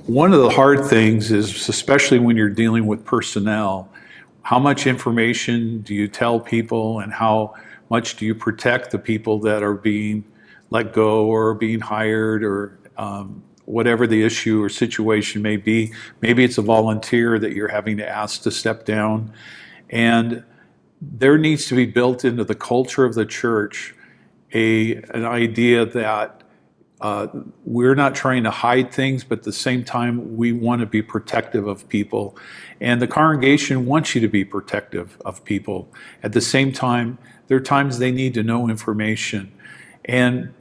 One of the hard things is, especially when you're dealing with personnel, how much information do you tell people and how much do you protect the people that are being let go or being hired or whatever the issue or situation may be. Maybe it's a volunteer that you're having to ask to step down. And there needs to be built into the culture of the church an idea that we're not trying to hide things, but at the same time, we want to be protective of people. And the congregation wants you to be protective of people. At the same time, there are times they need to know information. And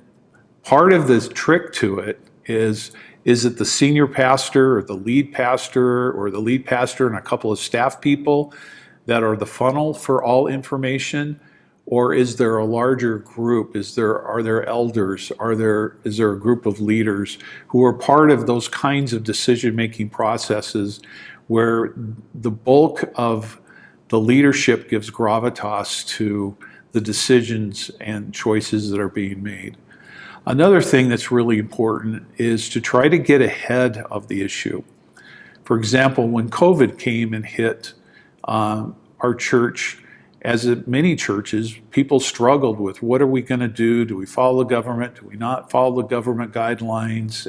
part of the trick to it is it the senior pastor or the lead pastor or the lead pastor and a couple of staff people that are the funnel for all information? Or is there a larger group? Are there elders? Is there a group of leaders who are part of those kinds of decision-making processes where the bulk of the leadership gives gravitas to the decisions and choices that are being made? Another thing that's really important is to try to get ahead of the issue. For example, when COVID came and hit our church, as at many churches, people struggled with what are we going to do? Do we follow the government? Do we not follow the government guidelines?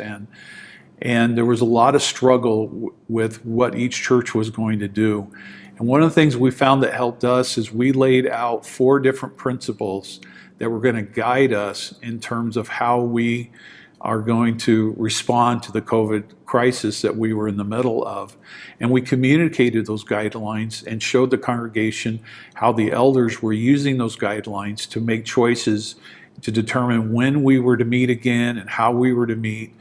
And there was a lot of struggle with what each church was going to do. And one of the things we found that helped us is we laid out 4 different principles that were going to guide us in terms of how we are going to respond to the COVID crisis that we were in the middle of. And we communicated those guidelines and showed the congregation how the elders were using those guidelines to make choices to determine when we were to meet again and how we were to meet.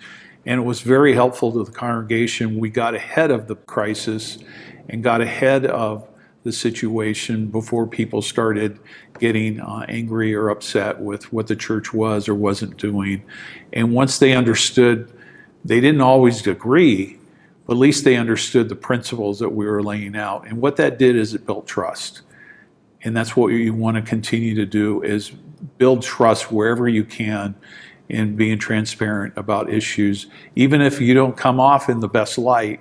And it was very helpful to the congregation. We got ahead of the crisis and got ahead of the situation before people started getting angry or upset with what the church was or wasn't doing. And once they understood, they didn't always agree, but at least they understood the principles that we were laying out. And what that did is it built trust. And that's what you want to continue to do, is build trust wherever you can in being transparent about issues. Even if you don't come off in the best light,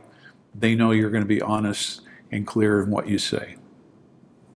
they know you're going to be honest and clear in what you say.